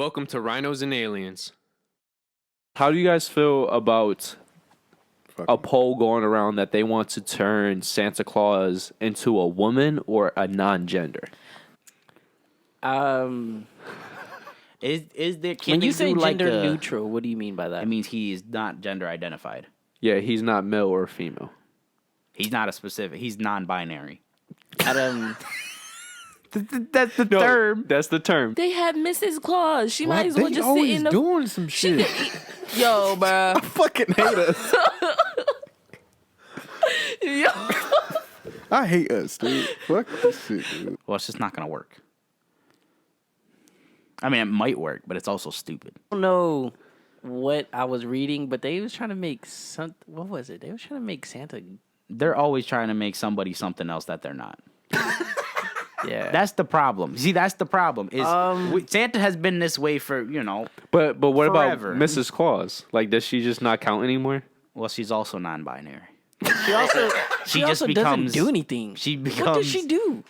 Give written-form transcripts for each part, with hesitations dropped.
Welcome to Rhinos and Aliens. How do you guys feel about a poll going around that they want to turn Santa Claus into a woman or a non-gender? Is there? When you say gender neutral, what do you mean by that? It means he's not gender identified. Yeah, he's not male or female. He's not a specific. He's non-binary. Adam, That's the term. That's the term. They have Mrs. Claus. She might as well They just sit always in the. doing some shit. Yo, bruh. I fucking hate us. Yo. I hate us, dude. Fuck this shit, dude. Well, it's just not gonna work. I mean, it might work, but it's also stupid. I don't know what I was reading, but they was trying to make what was it? They was trying to make Santa. They're always trying to make somebody something else that they're not. Yeah, That's the problem. See, that's the problem. Is Santa has been this way for But what Forever. about Mrs. Claus? Like, does she just not count anymore? Well, she's also non-binary. she also She just just becomes- doesn't do anything. She What becomes. does she do?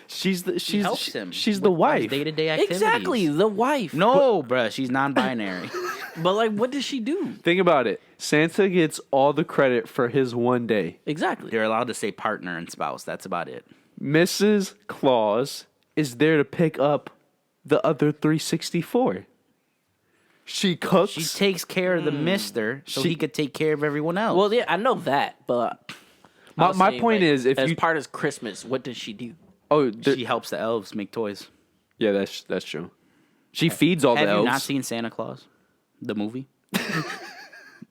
She's helps him. She's the wife. Day-to-day activities. Exactly, the wife. No, bruh, she's non-binary. But like, what does she do? Think about it. Santa gets all the credit for his one day. Exactly. They're allowed to say partner and spouse. That's about it. Mrs. Claus is there to pick up the other 364. She cooks. She takes care of the mister so he could take care of everyone else. Well, yeah, I know that, but I was My saying, point like, is, if as you part of Christmas, what does she do? she helps the elves make toys. yeah, that's true. She feeds all Have the you elves. not seen Santa Claus, the movie?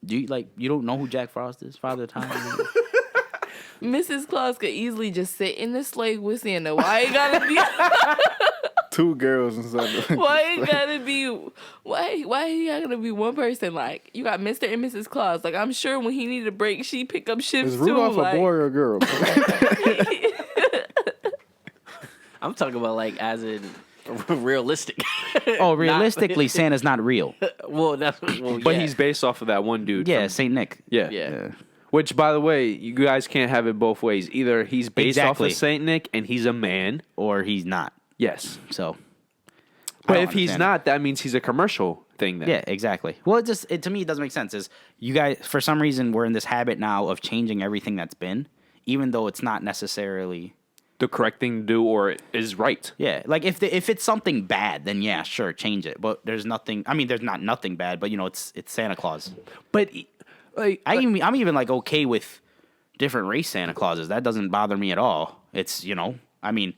You don't know who Jack Frost is, Father Time? Mrs. Claus could easily just sit in the sleigh with Santa. Why it gotta be? Two girls inside. Why it gotta be? Why he gotta be one person? Like you got Mr. and Mrs. Claus. Like I'm sure when he needed a break, she pick up shifts Is too. Rudolph like, a boy or a girl? I'm talking about like as in realistic. Oh, realistically, Santa's not real. Well, that's But he's based off of that one dude. Yeah, from- Saint Nick. yeah. yeah. Which, by the way, you guys can't have it both ways. Either he's based off Exactly. of Saint Nick and he's a man. Or he's not. Yes. So, But don't if he's understand not, that means he's a commercial thing then. yeah, exactly. Well, to me, it doesn't make sense. Is you guys, for some reason, we're in this habit now of changing everything that's been, even though it's not necessarily. The correct thing to do or is right. Yeah, like if it's something bad, then yeah, sure, change it. But there's nothing. I mean, there's not nothing bad, but it's Santa Claus. But like, I'm even like okay with different race Santa Clauses. That doesn't bother me at all. It's I mean,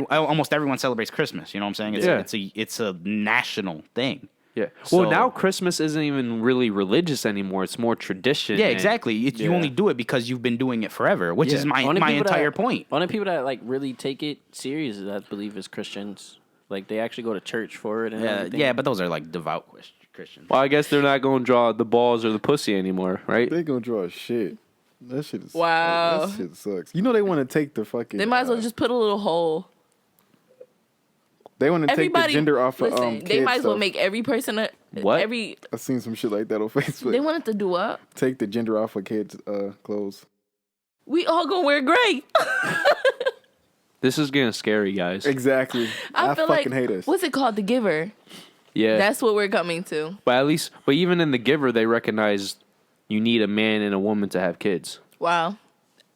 almost everyone celebrates Christmas. You know what I'm saying? It's a national thing. yeah. Well, So- now Christmas isn't even really religious anymore. It's more tradition. Yeah, and- exactly. You only do it because you've been doing it forever, which is my entire point. Only people that like really take it serious, I believe, is Christians. Like they actually go to church for it. And everything. Yeah, but those are like devout Christians. Well, I guess they're not going to draw the balls or the pussy anymore, right? They gonna draw shit. That shit is. Wow. That shit sucks. You know they want to take the fucking. They might as well just put a little hole. They want to take the Everybody, gender off of listen, kids they might as well stuff. make every person What? every. I seen some shit like that on Facebook. They wanted to do what? Take the gender off of kids' clothes. We all gonna wear gray. This is getting scary, guys. Exactly. I feel fucking like hate us. what's it called? The Giver. Yeah. That's what we're coming to. But even in The Giver, they recognize you need a man and a woman to have kids. Wow.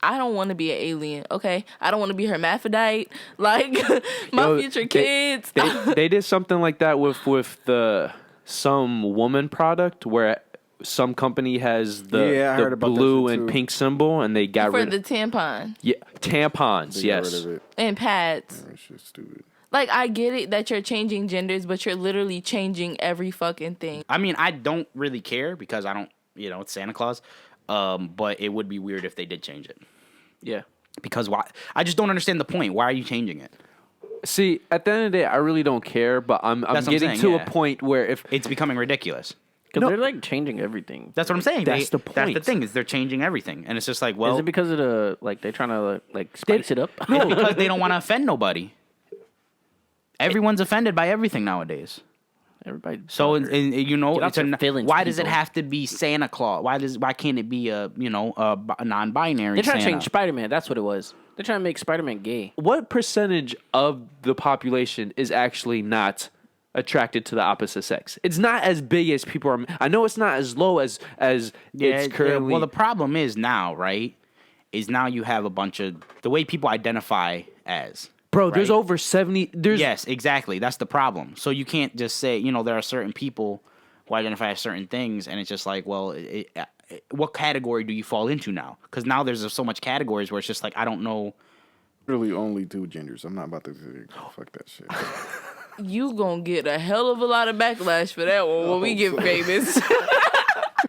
I don't want to be an alien, okay? I don't want to be hermaphrodite, like my Yo, future kids. They did something like that with the some woman product where some company has Yeah, I the heard about that blue shit and too. pink symbol and they got For rid the of tampon tampons. They got Yes. rid of it. and pads. That shit's stupid. Like, I get it that you're changing genders, but you're literally changing every fucking thing. I mean, I don't really care because I don't, it's Santa Claus. But it would be weird if they did change it. yeah. Because why? I just don't understand the point. Why are you changing it? See, at the end of the day, I really don't care, but I'm That's what I'm getting saying, to yeah. a point where if It's becoming ridiculous. Because No. they're like changing everything. That's what I'm saying. That's the That's the point. thing is they're changing everything, and it's just like, Is well, it because of the like they're trying to like spice it up? it's because they don't want to offend nobody. Everyone's offended by everything nowadays. Everybody. So Get out it's your feelings, why does it people. have to be Santa Claus? Why can't it be a non-binary? they're trying to Santa? change Spider-Man. That's what it was. They're trying to make Spider-Man gay. what percentage of the population is actually not attracted to the opposite sex. It's not as big as people are. I know it's not as low as it's currently. Well, the problem is now, right? Is now you have a bunch of the way people identify as. Bro, there's right? over 70. There's Yes, exactly. That's the problem. So you can't just say, there are certain people who identify as certain things, and it's just like, well, what category do you fall into now? Because now there's so much categories where it's just like, I don't know. Really, only 2 genders. I'm not about to fuck that shit. You gonna get a hell of a lot of backlash for that one when we get famous.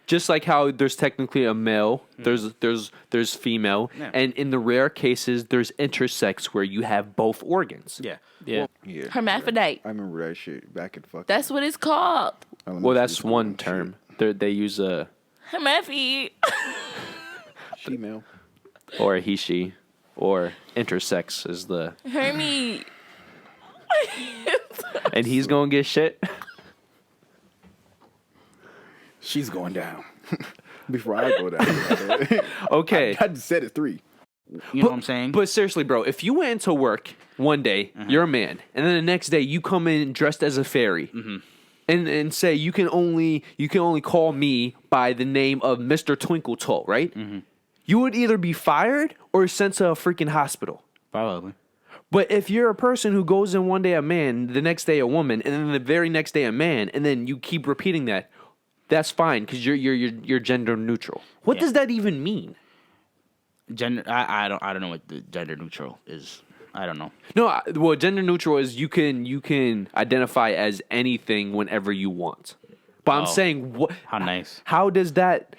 just like how there's technically a male, there's female, Yeah. and in the rare cases there's intersex where you have both organs. Yeah. Yeah. Yeah. Hermaphrodite. I remember that shit back in fucking. That's what it's called. Well, that's one term. They use a Hermaphrodite. Female. or a he she or intersex is the Hermie. and he's gonna get shit. She's going down. Before I go down. Okay. I just said it 3. You know what I'm saying? But seriously, bro, if you went into work one day, you're a man, and then the next day you come in dressed as a fairy, and say you can only call me by the name of Mr. Twinkle right? You would either be fired or sent to a freaking hospital. Probably. But if you're a person who goes in one day a man, the next day a woman, and then the very next day a man, and then you keep repeating that, that's fine because you're gender neutral. What does that even mean? Gender. I don't know what the gender neutral is. I don't know. No, well, gender neutral is you can identify as anything whenever you want. But I'm saying, what? How nice. How does that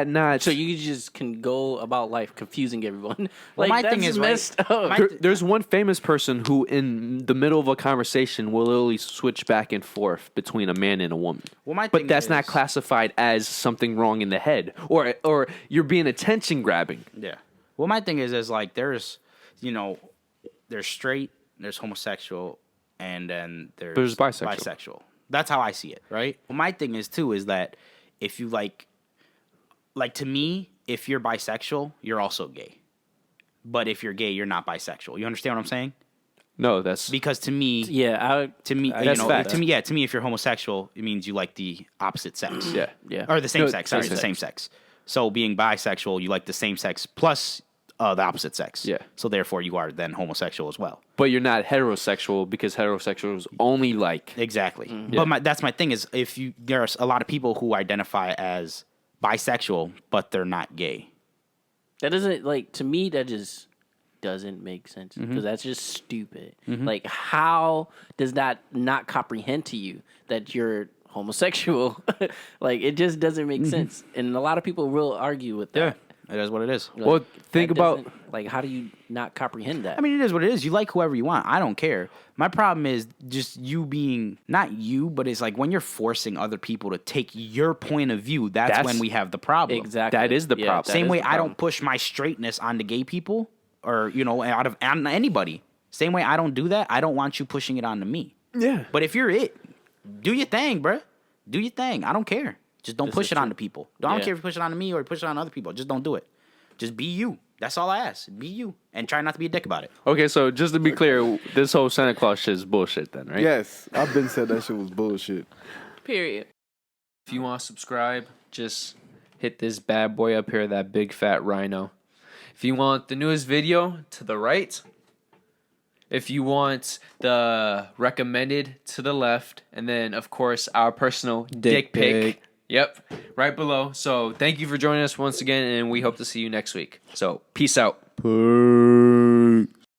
not? So you just can go about life confusing everyone. Well, like, my that's thing is, messed right, up. my- There's one famous person who, in the middle of a conversation, will literally switch back and forth between a man and a woman. Well, my but thing that's not is- classified as something wrong in the head, or you're being attention grabbing. Yeah. Well, my thing is like there's straight, there's homosexual, and then There's bisexual. That's how I see it, right? Well, my thing is too is that if you like to me, if you're bisexual, you're also gay. But if you're gay, you're not bisexual. You understand what I'm saying? No, that's Because to me, Yeah, to me, That's facts. to me, if you're homosexual, it means you like the opposite sex. yeah. yeah. Or the same No, sex. Sorry, same the sex. same sex. So being bisexual, you like the same sex plus the opposite sex. Yeah. So therefore, you are then homosexual as well. But you're not heterosexual because heterosexuals only like. Exactly. Yeah. But that's my thing is there's a lot of people who identify as bisexual, but they're not gay. That doesn't, like, to me, that just doesn't make sense because that's just stupid. Like, how does that not comprehend to you that you're homosexual? Like, it just doesn't make sense. And a lot of people will argue with that. It is what it is. Like, Well, think that about- doesn't- like, how do you not comprehend that? I mean, it is what it is. You like whoever you want. I don't care. My problem is just you being not you, but it's like when you're forcing other people to take your point of view. That's when we have the problem. Exactly. That is the problem. that Same is way the I problem. don't push my straightness onto gay people or on anybody. Same way I don't do that. I don't want you pushing it onto me. Yeah. But if you're do your thing, bruh. Do your thing. I don't care. Just don't push it onto people. I don't Yeah. care if you push it onto me or push it on other people. Just don't do it. Just be you. That's all I ask. Be you. And try not to be a dick about it. Okay, so just to be clear, this whole Santa Claus shit is bullshit then, right? Yes. I've been said that shit was bullshit. Period. If you want to subscribe, just hit this bad boy up here, that big fat rhino. If you want the newest video, to the right. If you want the recommended, to the left. And then, of course, our personal dick pic. Yep, right below. So thank you for joining us once again, and we hope to see you next week. So peace out. Peace.